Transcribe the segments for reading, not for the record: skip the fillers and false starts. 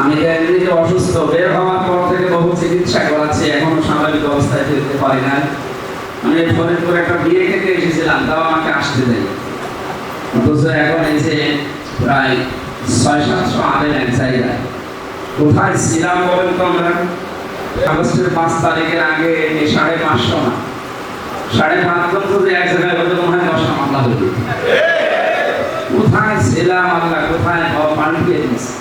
আমি এমনিতে অসুস্থ, বের হওয়ার পর থেকে বহু চিকিৎসা করাচ্ছি, এখনো স্বাভাবিক অবস্থায় ফিরতে পারি না। আমি ফরিদপুর একটা বিয়ে খেতে এসেছিলাম, তাও আমাকে আসতে দেয়। অথচ এখন এই যে প্রায় ৬০০-৭০০ আলেম এক জায়গায়, কোথায় ছিলাম বলেন তো আমরা? আগস্টের ৫ তারিখের আগে ৫৫০ না, ৫৫০ যদি এক জায়গায় হতো মনে হয় ১০টা মামলা হতো। কোথায় ছিলাম আল্লাহ, কোথায় পাল্টিয়ে দিচ্ছে।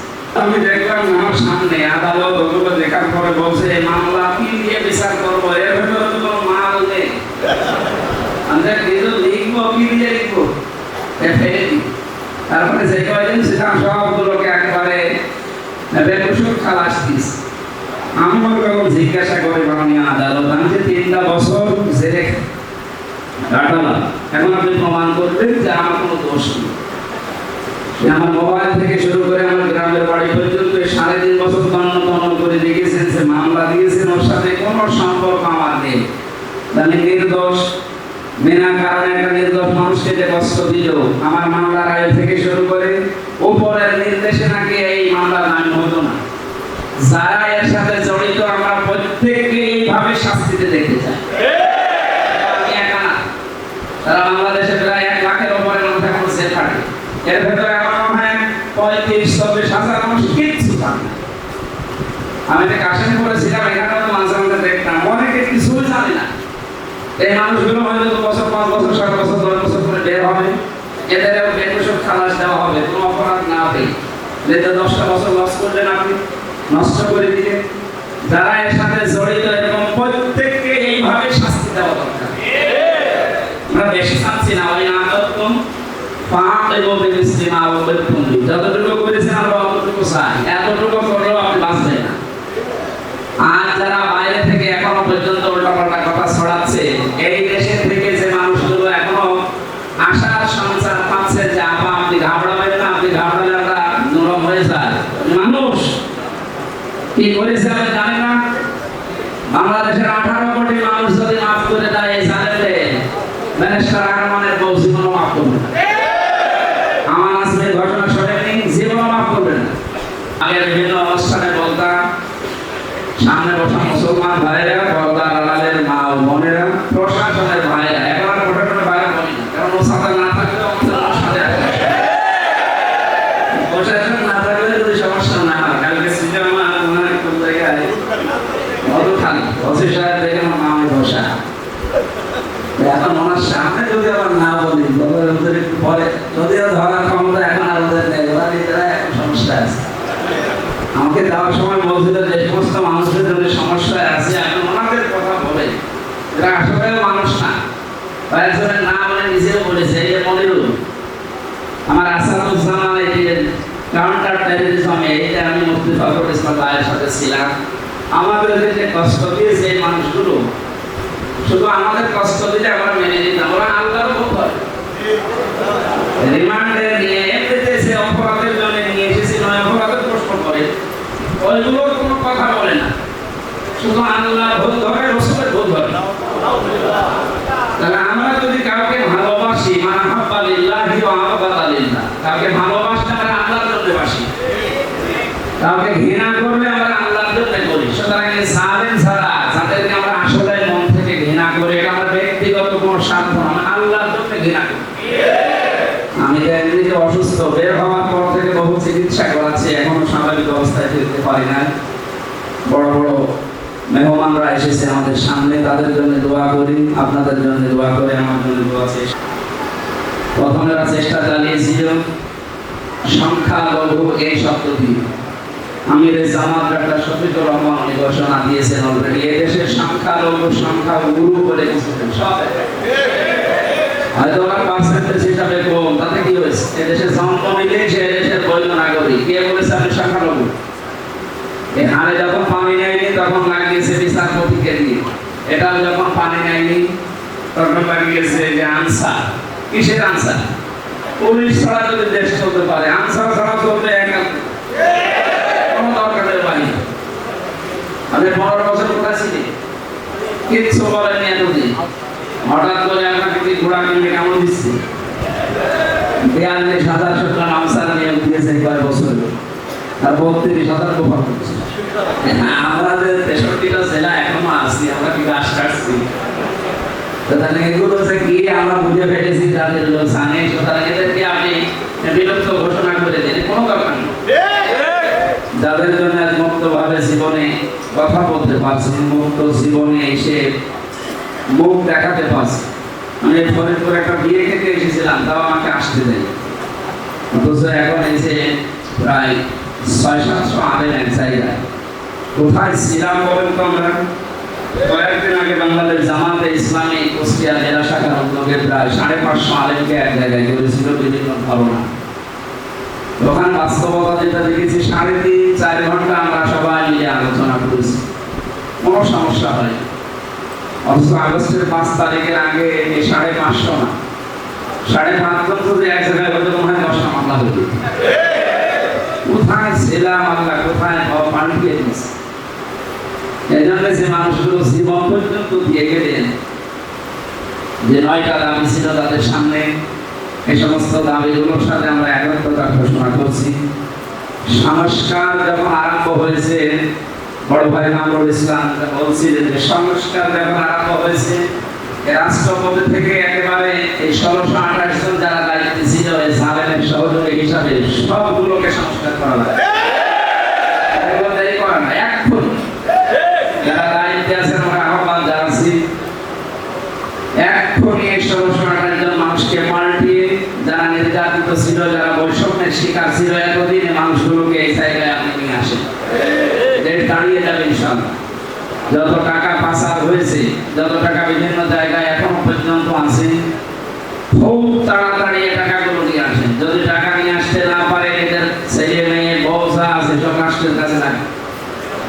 আমি দেখলাম আমার সামনে আদালত, ওগুলো দেখার পরে বলছে মামলা কি দিয়ে বিচার করবো, এর ভেতরে তো কোনো মাল নেই, আমরা কিছু লিখবো কি দিয়ে লিখবো, তারপরে যে কয়দিন ছিলাম সবগুলোকে একবারে বেকুসুর খালাস দিস। আমি মনে করলাম জিজ্ঞাসা করে মাননীয় আদালত, আমি যে ৩টা বছর জেলে কাটালাম, এখন আপনি প্রমাণ করবেন যে আমার কোনো দোষ নেই। আমার মোবাইল থেকে শুরু করে আমার গ্রামের বাড়ি পর্যন্ত ৩.৫ বছর তন্ন করে দেখেছেন, যে মামলা দিয়েছেন, ওর সাথে কোনো সম্পর্ক আমার নেই। আমি নির্দোষ, বিনা কারণে একটা নির্দোষ মানুষকে যে কষ্ট দিল, আমার মামলার আয় থেকে শুরু করে উপরের নির্দেশে নাকি এই মামলার নাম হতো না। যারা এর সাথে জড়িত আমরা প্রত্যেককে এইভাবে শাস্তিতে দেখতে চাই। আমি একা না, সারা বাংলাদেশে প্রায় ১ লাখের উপরে মানুষ এখন জেল খাটে। এর ভেতরে আমার মনে হয় ৩৫-৪০ হাজার মানুষ কিচ্ছু জানে না। আমি যে কাশিমপুরে ছিলাম, এখানেও তো মাঝে মাঝে দেখতাম অনেকে কিছুই জানে না। এই মানুষগুলো হয়তো ২ বছর, ৫ বছর, ৭ বছর, ১০ বছর করে বের হবে, এদেরও বেকুসুর খালাস দেওয়া হবে কোনো অপরাধ না পেয়ে। যেটা ১০টা বছর লস করলেন আপনি, নষ্ট করে দিলেন। যারা এর সাথে জড়িত এরকম প্রত্যেককে এইভাবে শাস্তি দেওয়া দরকার। আমরা বেশি চাচ্ছি না, ওই নাটকম যতটুকু করেছেন আমরা অতটুকু চাই, এতটুকু করলেও আপনি বাঁচবেন না। আর যারা বাইরে থেকে এখনো পর্যন্ত উল্টাপাল্টা কথা ছড়াচ্ছে, এই দেশের থেকে যে মানুষগুলো এখনো আশার সঞ্চার পাচ্ছে যে আপা আপনি ঘাবড়াবেন না, আপনি ঘাবড়ালে আমরা নরম হয়ে যায়। মানুষ কি করেছে আমি জানি না। বাংলাদেশের ১৮ কোটি মানুষ যদি মাফ করে দেয় এই জানেলে, ব্যারিস্টার আরমানের বউ জীবনও মাফ করবে না। আমার আজকের ঘটনা শোনেনি, জীবনও মাফ করবে না। আগের বিভিন্ন অনুষ্ঠানে বলতাম, সামনে বসা মুসলমান ভাইরা, পর্দার আড়ালের মা ও বোনেরা, প্রশাসনের ভাইরা, এখন আর প্রশাসনের ভাইরা বলি না, কারণ ও সাথে না থাকলে প্রশাসন না থাকলে যদি সমস্যা না হয়। কালকে সিনেমা কোন জায়গায় মধুখালী ওসি সাহেব দেখে আমার মামে বসা, এখন ওনার সামনে যদি আবার না বলি ওদের একটু পরে, যদিও ধরার ক্ষমতা এখন আর ওদের নেই, ওরা নিজেরা এখন সমস্যা আছে। আমাকে যাওয়ার সময় বলছিল যে সমস্ত মানুষের জন্য সমস্যায় আছে, এখন ওনাদের কথা বলে, এরা আসলে মানুষ না। কয়েকজনের নাম মানে নিজেও বলেছে, এই যে মনিরুল, আমার আসাদুজ্জামান, এই যে কাউন্টার টেররিজম, এইটা আমি মুফতি ফখরুল ইসলাম ভাইয়ের সাথে ছিলাম। আমাদের যে কষ্ট দিয়েছে এই মানুষগুলো, শুধু আমাদের কষ্ট দিলে আমরা মেনে নিতাম, ওরা আল্লাহর ভোগ করে। রিমান্ডে নিয়ে এমনিতে সে অপরাধের জন্য নিয়ে এসেছি, নয় অপরাধের প্রশ্ন করে, ওইগুলোর কোনো কথা বলে না, শুধু আল্লাহর ভোগ ধরে, রসুলের ভোগ ধরে। তাহলে আমরা যদি কাউকে ভালোবাসি, মানে আহাব্বা লিল্লাহি ওয়া আবগাদা লিল্লাহ, কাউকে ভালোবাসলে আমরা আল্লাহর জন্য বাসি, কাউকে ঘৃণা করলে আমরা আল্লাহর জন্য করি। সুতরাং এই জালেম ছাড়া যাদেরকে আমরা আসলে মন থেকে ঘৃণা করি, এটা আমরা ব্যক্তিগত কোনো স্বার্থ না, আমরা আল্লাহর জন্য ঘৃণা করি। আমি এমনিতে অসুস্থ, বের হওয়ার পর থেকে বহু চিকিৎসা করাচ্ছি, এখনো স্বাভাবিক অবস্থায় ফিরতে পারি না। বড় বড় মেহমানরা এসেছে আমাদের সামনে, তাদের জন্য দোয়া করি, আপনাদের জন্য দোয়া করে, আমার জন্য দোয়া চাই। প্রথমেরা চেষ্টা চালিয়েছিল সংখ্যালঘু এই শব্দটি, আমির জামাত ডাক্তার শফিকুর রহমান উনি ঘোষণা দিয়েছেন অলরেডি, এদেশের সংখ্যালঘু সংখ্যাগুরু বলে কিছু সব হয়তো ওরা পার্সেন্টেজ হিসাবে কম, তাতে কি হয়েছে? এদেশে জন্ম নিলে সে দেশের বৈধ নাগরিক। কে বলেছে আপনি সংখ্যালঘু? এই হারে যখন পানি নেয়নি তখন লাগিয়েছে বিচারপতিকে দিয়ে, এটা যখন পানি নেয়নি তখন লাগিয়েছে যে আনসার। কিসের আনসার? পুলিশ ছাড়া যদি দেশ চলতে পারে, আনসার ছাড়া চলতে কোনো দরকারের বাড়ি। আপনি 15 বছর কোথায় ছিলেন? কিচ্ছু বলেনি এতদিন, হঠাৎ করে আপনাকে কি ঘোড়া কিনবে কেমন দিচ্ছে? 42,000 আনসার নিয়োগ দিয়েছে কয়েক বছর। আর 32,000 গোপন করছে। আমাদের 63টা জেলা এখনো আছি, আমরা কি গাছ কাটছি? তাহলে এগুলো যে কি আমরা বুঝে ফেলেছি, যাদের লোক জানে, সুতরাং এদেরকে আপনি বিলুপ্ত ঘোষণা করে দিন, কোনো দরকার নেই। যাদের জন্য মুক্তভাবে জীবনে কথা বলতে পারছি, মুক্ত জীবনে এসে মুখ দেখাতে পারছি। আমি ফরিদপুর একটা বিয়ে খেতে এসেছিলাম, তাও আমাকে আসতে দেয়। অথচ এখন এসে প্রায় 600-700 আলেম এক জায়গায়। কোথায় ছিলাম বলেন তো? আমরা কয়েকদিন আগে বাংলাদেশ জামাতে ইসলামী কুষ্টিয়া জেলা শাখার উদ্যোগে প্রায় 550 আলেমকে এক জায়গায় করেছিল বিভিন্ন ধারণা। ওখানে বাস্তবতা যেটা দেখেছি, 3.5-4 ঘন্টা আমরা সবাই মিলে আলোচনা করেছি, কোনো সমস্যা হয়নি। অথচ আগস্টের 5 তারিখের আগে এই 550 না, 5.5 যদি এক জায়গায় হতো মনে হয় 10টা মামলা হতো। কোথায় ছিলাম আল্লাহ, কোথায় পাল্টিয়ে দিচ্ছে। এই জন্য যে মানুষগুলো জীবন পর্যন্ত দিয়ে গেলেন, যে 9টা দাবি ছিল তাদের সামনে, এই সমস্ত দাবিগুলোর সাথে আমরা একত্রতা ঘোষণা করছি। সংস্কার যখন আরম্ভ হয়েছে, বড় ভাই কামরুল ইসলাম বলছিলেন যে সংস্কার যখন আরম্ভ হয়েছে, রাষ্ট্রপতি থেকে একেবারে এই 1628 জন যারা দায়িত্বে ছিল, এই জালেমের সহযোগী হিসাবে সবগুলোকে সংস্কার করা লাগে। দেরি করা না, এখন যারা দায়িত্বে আছেন আমরা আহ্বান জানাচ্ছি, এক্ষুনি 1628 জন মানুষকে পাল্টিয়ে, যারা নির্যাতিত ছিল, যারা বৈষম্যের শিকার ছিল এতদিন, মানুষগুলোকে এই জায়গায় আপনি নিয়ে আসেন। দাঁড়িয়ে যাবে ইনশাআল্লাহ। যত টাকা পাচার হয়েছে, যত টাকা বিভিন্ন জায়গায় এখনো পর্যন্ত আছে, খুব তাড়াতাড়ি এই টাকাগুলো নিয়ে আসেন। যদি টাকা নিয়ে আসতে না পারে, এদের ছেলে মেয়ে বউসা আছে সব রাষ্ট্রের কাছে লাগে,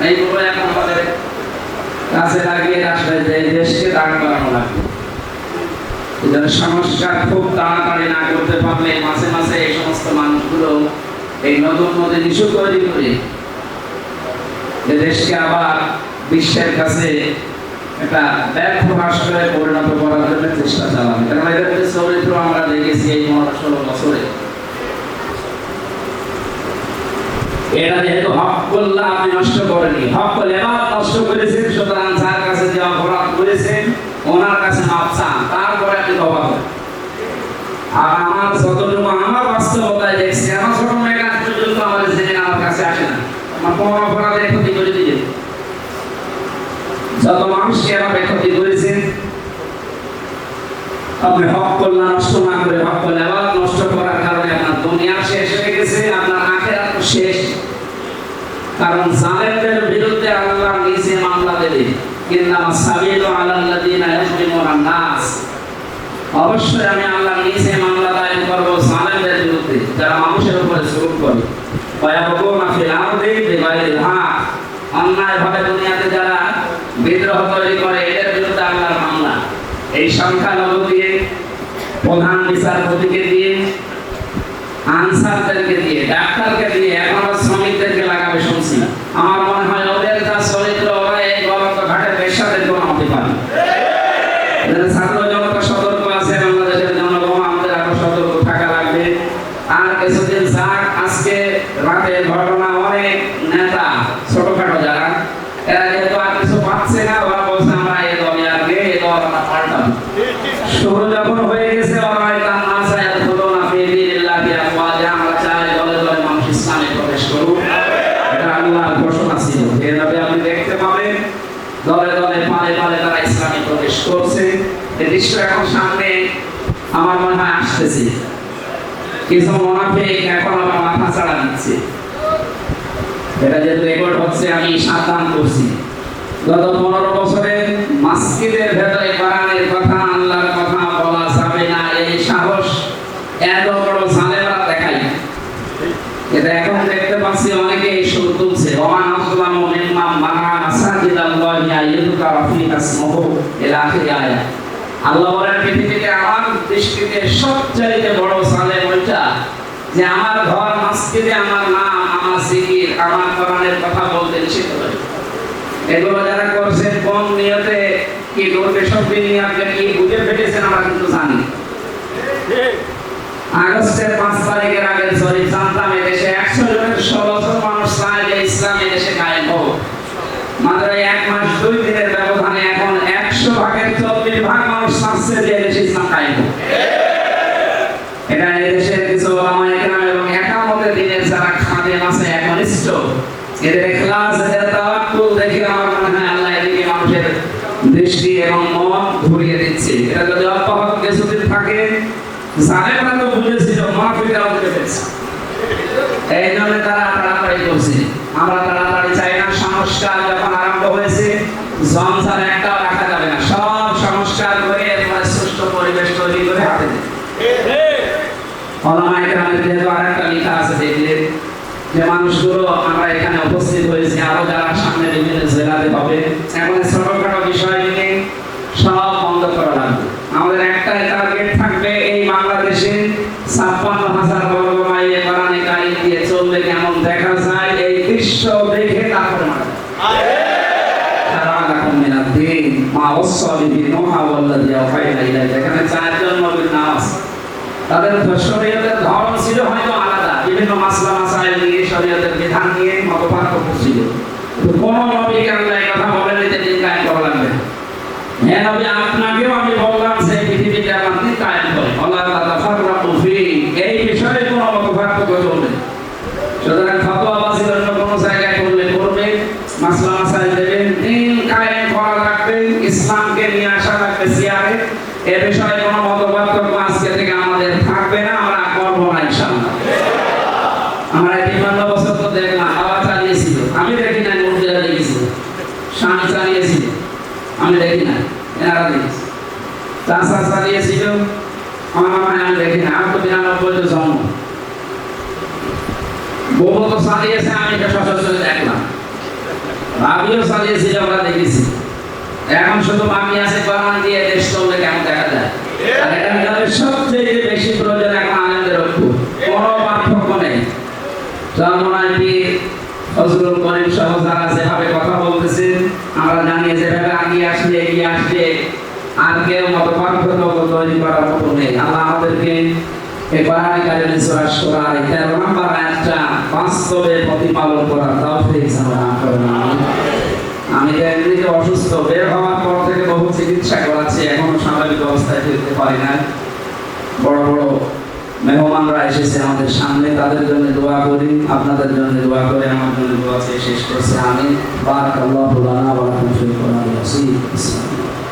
এইগুলো এখন আমাদের কাছে লাগিয়ে রাষ্ট্রের দেশকে দাঁড় করানো লাগবে। এই জন্য সংস্কার খুব তাড়াতাড়ি না করতে পারলে মাঝে মাঝে এই সমস্ত মানুষগুলো এই নতুন নতুন ইস্যু তৈরি করে দেশকে আবার বিশ্বের কাছে একটা ব্যর্থ রাষ্ট্রে পরিণত করার জন্য চেষ্টা চালাবে। কারণ এদের চরিত্র আমরা দেখেছি এই 16 বছরে। এটা যেহেতু হক করলে আপনি নষ্ট করেনি, হক করলে এবার নষ্ট করেছেন, সুতরাং যার কাছে যে অপরাধ করেছেন ওনার কাছে মাপ চান, তারপরে আপনি তওবা করেন। আর আমার যতটুকু আমার বাস্তবতায় দেখছি, আমার ছোট মেয়ের কাছে পর্যন্ত আমাদের জেনে আমার কাছে আসে না, আমার কোন অপরাধের ক্ষতি করে দিয়ে যত মানুষকে এভাবে ক্ষতি করেছেন, আপনি হক করলে নষ্ট না করে হক করলে এবার নষ্ট করার কারণে আপনার দুনিয়া শেষ হয়ে গেছে, আপনার আখিরাত শেষ। কারণ জালেমদের বিরুদ্ধে আল্লাহ নিজে মামলা দেবে, ইন্নামাস সাবিলু আলাল্লাযিনা ইয়াজলিমুনা নাস। অবশ্যই আমি আল্লাহ নিজে মামলা দায়ের করব জালেমদের বিরুদ্ধে, যারা মানুষের উপরে জুলুম করে। ওয়ায়াবগুনা ফিল আরদি বিগাইরিল হক, অন্যায়ভাবে দুনিয়াতে যারা বিদ্রোহ তৈরি করে, এদের বিরুদ্ধে আল্লাহর মামলা। এই সংখ্যালঘু দিয়ে, প্রধান বিচারপতিকে দিয়ে, আনসারদেরকে দিয়ে, ডাক্তারকে দিয়ে, এখনো শ্রমিকদেরকে লাগাবে শুনছি। আমার মনে হয় ওদের যা চরিত্র, ওরা এই গলত ঘাটে পেশাদের কোনো হতে পারে। ছাত্র জনতা সতর্ক আছে, বাংলাদেশের জনগণ আমাদের আরো সতর্ক থাকা লাগবে। আর কিছুদিন যাক, আজকে রাতের ঘটনা, অনেক নেতা ছোটখাটো যারা, এরা যেহেতু আর কিছু পাচ্ছে না, ওরা বলছে আমরা এই দলে আর নেই, এই দল আমরা পাল্টাবো। শুরু যখন হয়ে গেছে, ওরা তার না চায় হলো না ফিদিল্লাহি আফওয়াজা, আমরা চাই দলে দলে মানুষ ইসলামে প্রবেশ করুক। এটা আল্লাহর ঘোষণা ছিল। এভাবে আপনি দেখতে পাবেন দলে দলে পালে পালে তারা ইসলামে প্রবেশ করছে। এই দৃশ্য এখন সামনে আমার মনে হয় আসতেছে। কিছু মুনাফিক এখন আমার মাথা চাড়া দিচ্ছে। এটা যেহেতু রেকর্ড হচ্ছে, আমি সাবধান করছি। গত 15 বছরে মসজিদের ভেতরে কোরআনের কথা, আল্লাহর কথা বলা যাবে না, এই সাহস এত বড় জালেমরা দেখায়। এটা এখন দেখতে পাচ্ছি অনেকে এই সুর তুলছে, ওমান আসলামু মিম্মান মানা মাসাজিদাল্লাহি আইয়ুযকারা ফিহা ইসমুহু ইলা আখির আয়াত। আল্লাহ বলেন, পৃথিবীতে আমার দৃষ্টিতে সবচেয়ে বড় জালেম ওইটা যে আমার ঘর মসজিদে আমার নাম, আমার জিকির, আমার কোরআনের কথা বলতে নিষেধ করে। এগুলো যারা করছেন কোন নিয়তে, কি করবে, সব নিয়ে আপনি কি বুঝে ফেলেছেন আমরা কিন্তু জানি। আগস্টের 5 তারিখের আগে জরিপ জানতাম, এদেশে 100 জনের 16 জন মানুষ মাত্র 1 মাস 2 দিনের ব্যবধানে এখন 100 ভাগের 40 ভাগ মানুষ আসছে যে দেশে ইসলাম কায়েম হোক। এটা দেশের কিছু ওলামায়ে কেরাম এবং একামতের দিনের যারা খাদেম আছে একনিষ্ঠ, এদের ইখলাস, এদের তাওয়াক্কুল দেখে আমার মনে হয় আল্লাহ এদিকে মানুষের দৃষ্টি এবং মন ঘুরিয়ে দিচ্ছে। এটা যদি অব্যাহত কিছুদিন থাকে, জালেমরা তো বুঝেছিল, মুনাফিকরাও বুঝে ফেলছে। এই জন্য তারা তাড়াতাড়ি করছে। আমরা তাড়াতাড়ি চাই না। সংস্কার যখন আরম্ভ হয়েছে, জঞ্জাল একটাও রাখা যাবে না। সব সংস্কার করে এরপরে সুষ্ঠু পরিবেশ তৈরি করে হাতে দেবে। ওলামায়ে কেরামের যেহেতু আরেকটা লেখা আছে, দেখলে যে মানুষগুলো আমরা এখানে উপস্থিত হয়েছি, আরো যারা সামনে বিভিন্ন জেলাতে হবে, এখন ছোটখাটো বিষয় নিয়ে সব বন্ধ করা লাগবে। আমাদের একটাই টার্গেট থাকবে, এই বাংলাদেশে 56,000 বর্গ মাইলে কোরআনে কারিম দিয়ে চললে কেমন দেখা যায়, এই দৃশ্য দেখে তারপরে মারা এখানে 4 জন নবীর নাম আছে। তাদের শরীয়তের ধর্ম ছিল হয়তো আলাদা, বিভিন্ন মাসলা মাসাইল নিয়ে শরীয়তের বিধান নিয়ে মতপার্থক্য ছিল। কোন নবীকে আল্লাহ এই কথা বলেন যে দিন কায়েম করা লাগবে। হ্যাঁ নবী, আপনাকেও আমি বললাম যে পৃথিবীতে আমার দিন কায়েম করে। আল্লাহ তাফাররাকু ফি, এই বিষয়ে কোনো মতপার্থক্য চলবে না। সুতরাং ফতোয়াবাজির অন্য কোনো জায়গায় করলে করবে, মাসলা মাসাইল দেবেন, দিন কায়েম করা লাগবে, ইসলামকে নিয়ে আসা লাগবে সিয়ারে। এ বিষয়ে কোনো মতপার্থক্য আজকে থেকে আমাদের থাকবে না, আমরা করব না ইনশাআল্লাহ। আমরা 53 বছর তো দেখলাম, বাবা চালিয়েছিল, আমি দেখি না, মুরগিরা দেখেছিল, স্বামী চালিয়েছিল, আমি দেখি না, এনারা দেখেছি, চাষা চালিয়েছিল, আমার মামা আমি দেখি না, আমার তো 92 জন্ম, বউ তো চালিয়েছে, আমি এটা সশস্ত্র দেখলাম, ভাবিও চালিয়েছিল, আমরা দেখেছি। এখন শুধু মামি আছে, কোরআন দিয়ে দেশ চললে কেমন দেখা যায়। আর এখানে সবচেয়ে বেশি প্রয়োজন এখন আনন্দের ঐক্য, কোনো পার্থক্য নেই। জন্মনায়ী ফজলুল করিম সহ যারা যেভাবে কথা বলতেছেন, আমরা জানি যেভাবে এগিয়ে আসবে, আর কেউ মত পার্থক্য তৈরি করার মতো নেই। আল্লাহ আমাদেরকে এই কোরআনে কারিমের সূরা সূরার 13 নম্বর আয়াতটা বাস্তবে প্রতিপালন করার তৌফিক দান করুন। আমি এমনিতে অসুস্থ, বের হওয়ার পর থেকে বহু চিকিৎসা করাচ্ছি, এখনো স্বাভাবিক অবস্থায় ফিরতে পারি না। বড় বড় মেহমানরা এসেছে আমাদের সামনে, তাদের জন্য দোয়া করি, আপনাদের জন্য দোয়া করে, আমার জন্য দোয়া চেয়ে শেষ করছি। আমি বারাকাল্লাহু লানা ওয়া লাকুম ফিল কোরআনিল আযীম।